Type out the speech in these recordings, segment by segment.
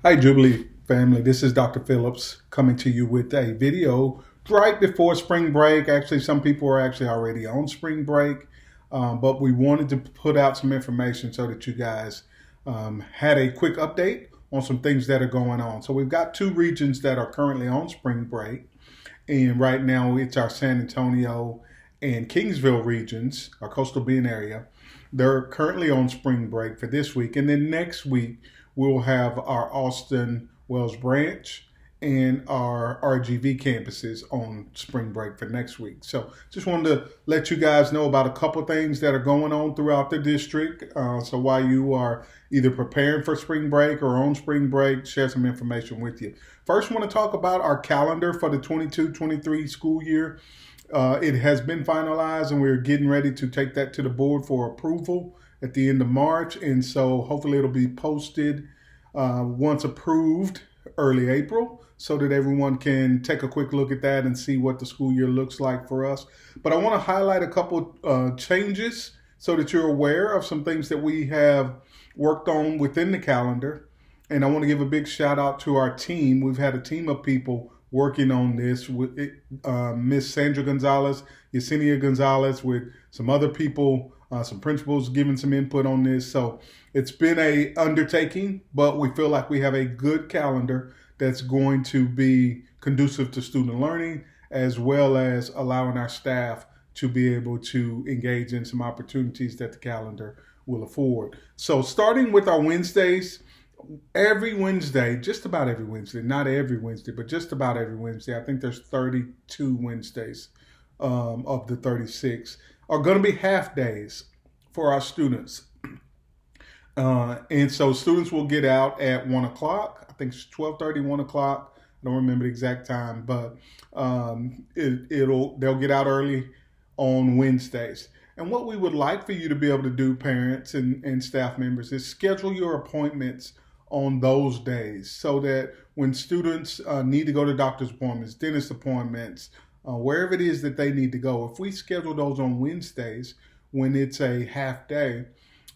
Hi, Jubilee family. This is Dr. Phillips coming to you with a video right before spring break. Actually, some people are actually already on spring break, but we wanted to put out some information so that you guys had a quick update on some things that are going on. So we've got two regions that are currently on spring break, and right now it's our San Antonio and Kingsville regions, our coastal Bend area. They're currently on spring break for this week, and then next week we'll have our Austin Wells branch and our RGV campuses on spring break for next week. So just wanted to let you guys know about a couple things that are going on throughout the district. So while you are either preparing for spring break or on spring break, share some information with you. First, I want to talk about our calendar for the 22-23 school year. It has been finalized, and we're getting ready to take that to the board for approval at the end of March. And so hopefully it'll be posted once approved early April so that everyone can take a quick look at that and see what the school year looks like for us. But I want to highlight a couple changes so that you're aware of some things that we have worked on within the calendar. And I want to give a big shout out to our team. We've had a team of people working on this with Miss Sandra Gonzalez, Yesenia Gonzalez, with some other people, some principals giving some input on this. So it's been a undertaking, but we feel like we have a good calendar that's going to be conducive to student learning, as well as allowing our staff to be able to engage in some opportunities that the calendar will afford. So starting with our Wednesdays, every Wednesday, just about every Wednesday, not every Wednesday, but just about every Wednesday, I think there's 32 Wednesdays of the 36, are going to be half days for our students. And so students will get out at 1 o'clock. I think it's 12:30, 1 o'clock. I don't remember the exact time, but they'll get out early on Wednesdays. And what we would like for you to be able to do, parents and staff members, is schedule your appointments on those days so that when students need to go to doctor's appointments, dentist appointments, wherever it is that they need to go, if we schedule those on Wednesdays when it's a half day,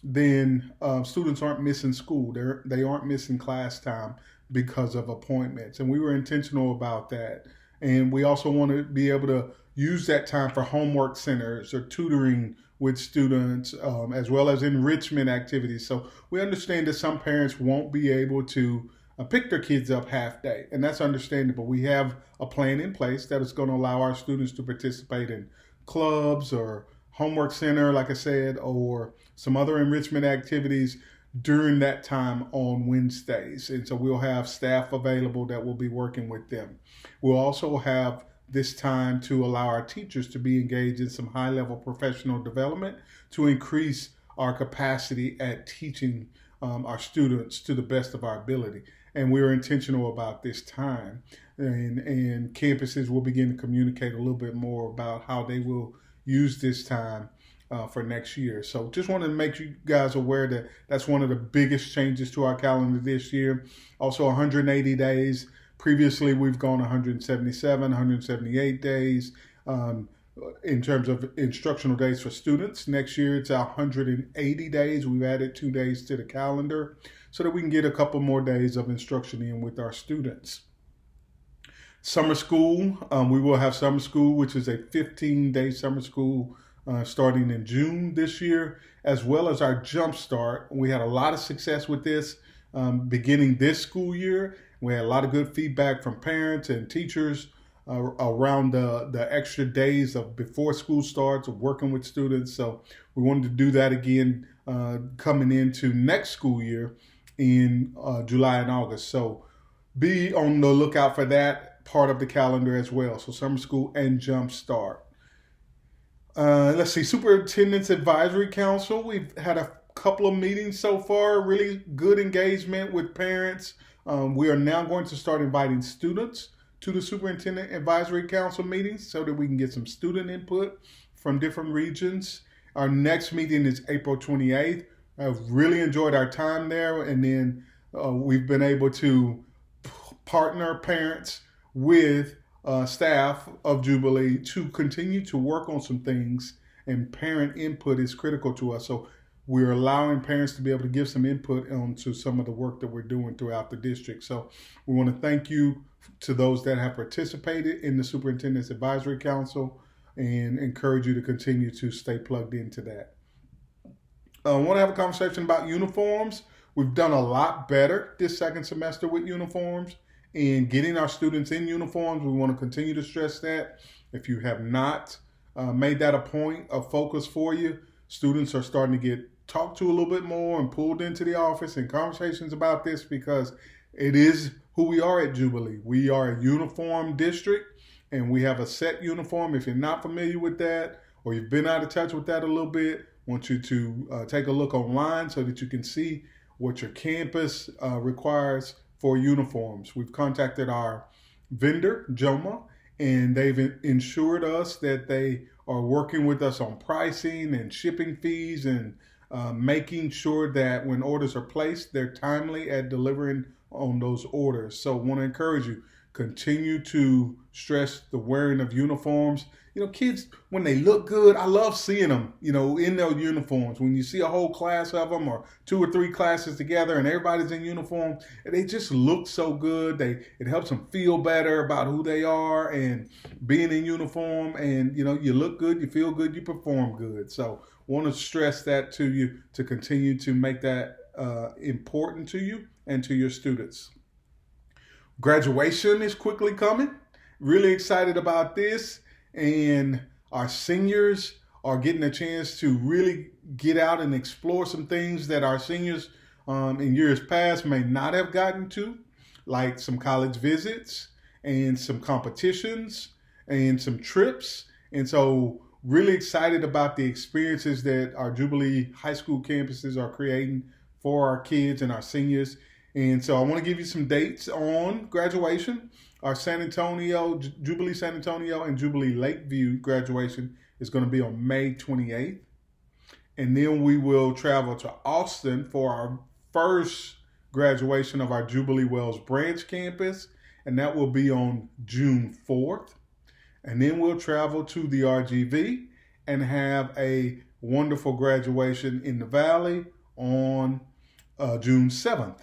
then students aren't missing school. They aren't missing class time because of appointments. And we were intentional about that. And we also want to be able to use that time for homework centers or tutoring with students, as well as enrichment activities. So we understand that some parents won't be able to pick their kids up half day, and that's understandable. We have a plan in place that is going to allow our students to participate in clubs or homework center, like I said, or some other enrichment activities during that time on Wednesdays. And so we'll have staff available that will be working with them. We'll also have this time to allow our teachers to be engaged in some high-level professional development to increase our capacity at teaching our students to the best of our ability. And we're intentional about this time. And campuses will begin to communicate a little bit more about how they will use this time for next year. So just wanted to make you guys aware that that's one of the biggest changes to our calendar this year. Also 180 days. Previously, we've gone 177, 178 days in terms of instructional days for students. Next year, it's 180 days. We've added 2 days to the calendar so that we can get a couple more days of instruction in with our students. Summer school, we will have summer school, which is a 15-day summer school starting in June this year, as well as our Jump Start. We had a lot of success with this beginning this school year. We had a lot of good feedback from parents and teachers around the extra days of before school starts of working with students. So we wanted to do that again coming into next school year in July and August. So be on the lookout for that part of the calendar as well. So summer school and Jump Start. Let's see, Superintendent's Advisory Council. We've had a couple of meetings so far, really good engagement with parents. We are now going to start inviting students to the Superintendent Advisory Council meetings so that we can get some student input from different regions. Our next meeting is April 28th. I've really enjoyed our time there, and then we've been able to partner parents with staff of Jubilee to continue to work on some things, and parent input is critical to us. So we're allowing parents to be able to give some input onto some of the work that we're doing throughout the district. So we want to thank you to those that have participated in the Superintendent's Advisory Council and encourage you to continue to stay plugged into that. I want to have a conversation about uniforms. We've done a lot better this second semester with uniforms and getting our students in uniforms. We want to continue to stress that. If you have not made that a point of focus for you, students are starting to get talked to a little bit more and pulled into the office and conversations about this, because it is who we are at Jubilee. We are a uniform district and we have a set uniform. If you're not familiar with that or you've been out of touch with that a little bit, I want you to take a look online so that you can see what your campus requires for uniforms. We've contacted our vendor, Joma, and they've ensured us that they are working with us on pricing and shipping fees and making sure that when orders are placed, they're timely at delivering on those orders. So I want to encourage you, continue to stress the wearing of uniforms. You know, kids, when they look good, I love seeing them, you know, in their uniforms. When you see a whole class of them or 2 or 3 classes together and everybody's in uniform, they just look so good. It helps them feel better about who they are and being in uniform. And, you know, you look good, you feel good, you perform good. So want to stress that to you to continue to make that important to you and to your students. Graduation is quickly coming. Really excited about this. And our seniors are getting a chance to really get out and explore some things that our seniors in years past may not have gotten to, like some college visits and some competitions and some trips. And so really excited about the experiences that our Jubilee High School campuses are creating for our kids and our seniors. And so I want to give you some dates on graduation. Our San Antonio, Jubilee San Antonio and Jubilee Lakeview graduation is going to be on May 28th. And then we will travel to Austin for our first graduation of our Jubilee Wells Branch campus. And that will be on June 4th. And then we'll travel to the RGV and have a wonderful graduation in the Valley on June 7th.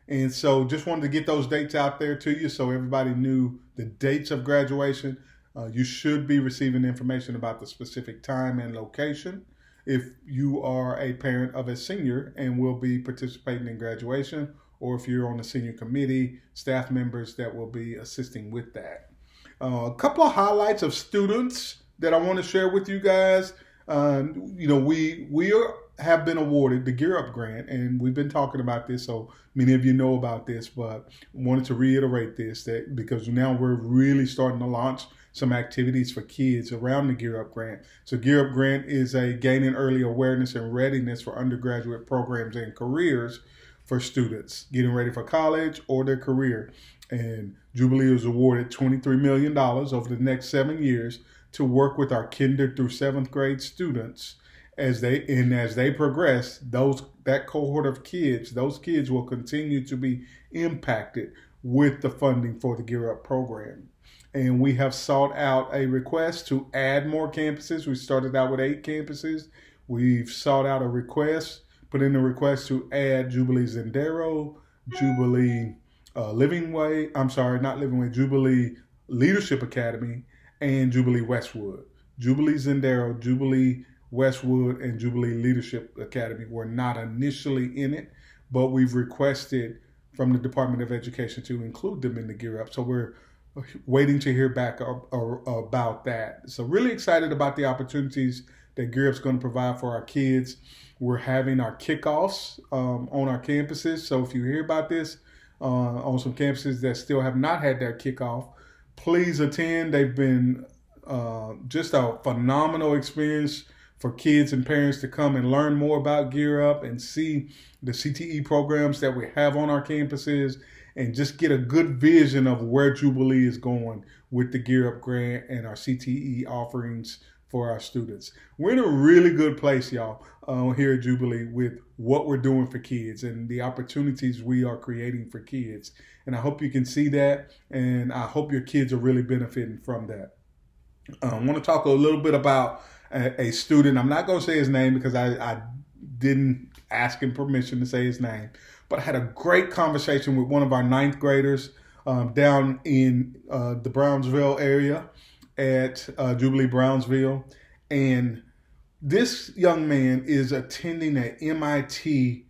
And so just wanted to get those dates out there to you so everybody knew the dates of graduation. You should be receiving information about the specific time and location if you are a parent of a senior and will be participating in graduation, or if you're on the senior committee, staff members that will be assisting with that. A couple of highlights of students that I want to share with you guys. We have been awarded the Gear Up grant, and we've been talking about this, so many of you know about this, but wanted to reiterate this, that because now we're really starting to launch some activities for kids around the Gear Up grant. So Gear Up grant is a gaining early awareness and readiness for undergraduate programs and careers for students getting ready for college or their career. And Jubilee was awarded $23 million over the next 7 years to work with our kinder through 7th grade students as they progress. That cohort of kids, those kids will continue to be impacted with the funding for the Gear Up program. And we have sought out a request to add more campuses. We started out with 8 campuses. We've sought out a request, put in a request to add Jubilee Zendero, Jubilee Jubilee Leadership Academy, and Jubilee Westwood. Jubilee Zendero, Jubilee Westwood, and Jubilee Leadership Academy were not initially in it, but we've requested from the Department of Education to include them in the Gear Up. So we're waiting to hear back about that. So really excited about the opportunities that Gear Up's going to provide for our kids. We're having our kickoffs on our campuses. So if you hear about this on some campuses that still have not had their kickoff, please attend. They've been just a phenomenal experience for kids and parents to come and learn more about Gear Up and see the CTE programs that we have on our campuses and just get a good vision of where Jubilee is going with the Gear Up grant and our CTE offerings for our students. We're in a really good place, y'all, here at Jubilee with what we're doing for kids and the opportunities we are creating for kids. And I hope you can see that, and I hope your kids are really benefiting from that. I want to talk a little bit about a student. I'm not going to say his name because I didn't ask him permission to say his name. But I had a great conversation with one of our ninth graders down in the Brownsville area at Jubilee Brownsville. And this young man is attending an MIT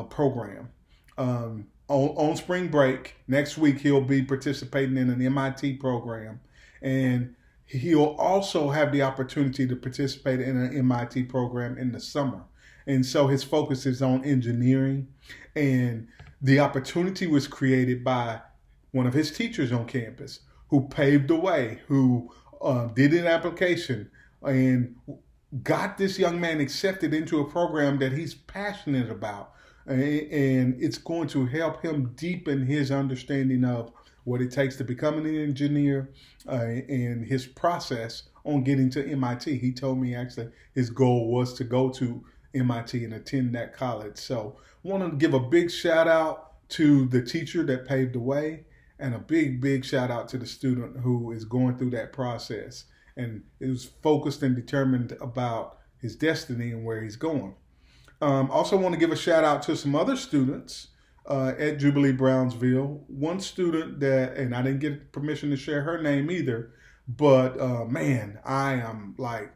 program. On spring break next week, he'll be participating in an MIT program. And he'll also have the opportunity to participate in an MIT program in the summer. And so his focus is on engineering. And the opportunity was created by one of his teachers on campus who paved the way, who did an application and got this young man accepted into a program that he's passionate about. And it's going to help him deepen his understanding of what it takes to become an engineer and his process on getting to MIT. He told me actually his goal was to go to MIT and attend that college. So I want to give a big shout out to the teacher that paved the way, and a big shout out to the student who is going through that process and is focused and determined about his destiny and where he's going. Also want to give a shout out to some other students at Jubilee Brownsville. One student that, and I didn't get permission to share her name either, but man, I am like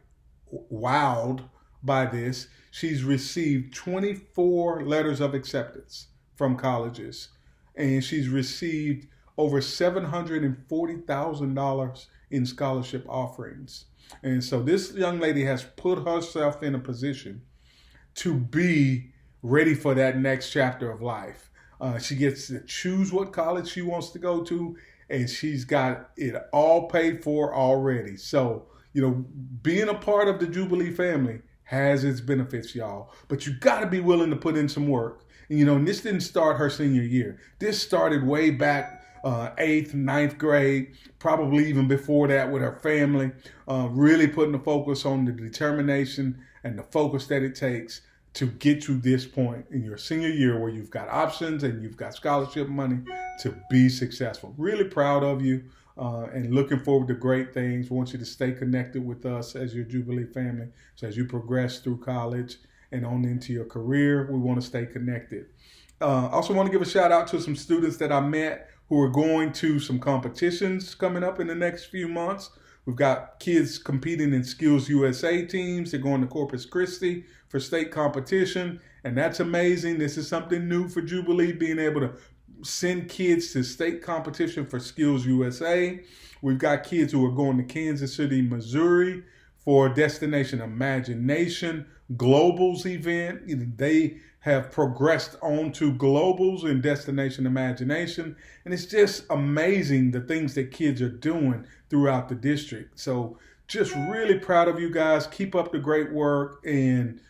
wowed by this. She's received 24 letters of acceptance from colleges, and she's received over $740,000 in scholarship offerings. And so this young lady has put herself in a position to be ready for that next chapter of life. She gets to choose what college she wants to go to, and she's got it all paid for already. So, being a part of the Jubilee family has its benefits, y'all. But you got to be willing to put in some work. And, this didn't start her senior year. This started way back 8th, 9th grade, probably even before that with her family, really putting the focus on the determination and the focus that it takes to get to this point in your senior year where you've got options and you've got scholarship money to be successful. Really proud of you and looking forward to great things. We want you to stay connected with us as your Jubilee family. So as you progress through college and on into your career, we want to stay connected. Also want to give a shout out to some students that I met who are going to some competitions coming up in the next few months. We've got kids competing in Skills USA teams. They're going to Corpus Christi for state competition, and that's amazing. This is something new for Jubilee, being able to send kids to state competition for Skills USA. We've got kids who are going to Kansas City, Missouri for Destination Imagination Globals event. They have progressed on to Globals and Destination Imagination. And it's just amazing the things that kids are doing throughout the district. So just really proud of you guys. Keep up the great work. And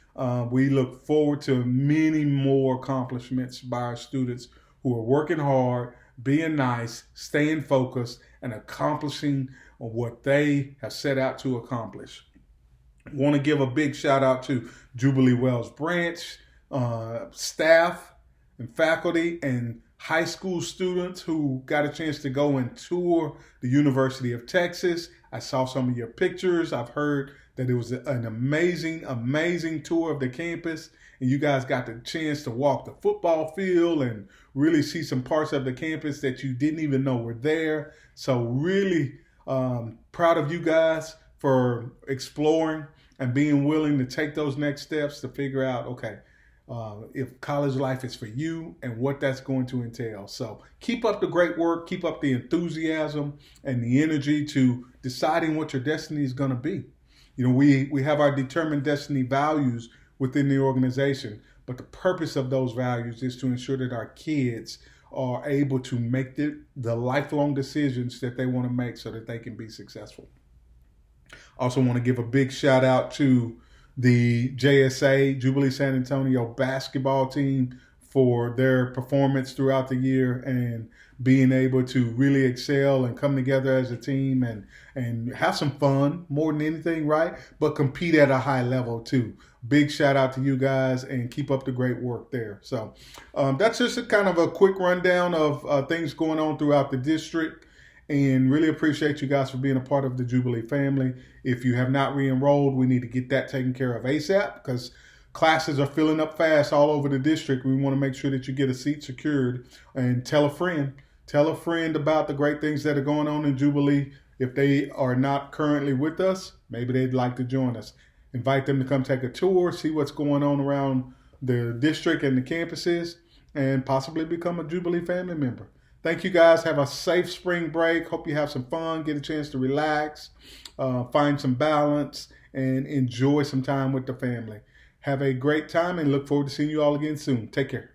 we look forward to many more accomplishments by our students who are working hard, being nice, staying focused, and accomplishing what they have set out to accomplish. I want to give a big shout out to Jubilee Wells Branch staff and faculty and high school students who got a chance to go and tour the University of Texas. I saw some of your pictures. I've heard that it was an amazing tour of the campus, and you guys got the chance to walk the football field and really see some parts of the campus that you didn't even know were there. So really proud of you guys for exploring and being willing to take those next steps to figure out, okay, if college life is for you and what that's going to entail. So keep up the great work, keep up the enthusiasm and the energy to deciding what your destiny is going to be. We have our determined destiny values within the organization, but the purpose of those values is to ensure that our kids are able to make the lifelong decisions that they want to make so that they can be successful. Also want to give a big shout out to the JSA, Jubilee San Antonio basketball team, for their performance throughout the year and being able to really excel and come together as a team and have some fun more than anything, right? But compete at a high level too. Big shout out to you guys and keep up the great work there. So that's just a kind of a quick rundown of things going on throughout the district. And really appreciate you guys for being a part of the Jubilee family. If you have not re-enrolled, we need to get that taken care of ASAP because Classes are filling up fast all over the district. We want to make sure that you get a seat secured, and tell a friend. Tell a friend about the great things that are going on in Jubilee. If they are not currently with us, maybe they'd like to join us. Invite them to come take a tour, see what's going on around the district and the campuses, and possibly become a Jubilee family member. Thank you guys. Have a safe spring break. Hope you have some fun, get a chance to relax, find some balance, and enjoy some time with the family. Have a great time and look forward to seeing you all again soon. Take care.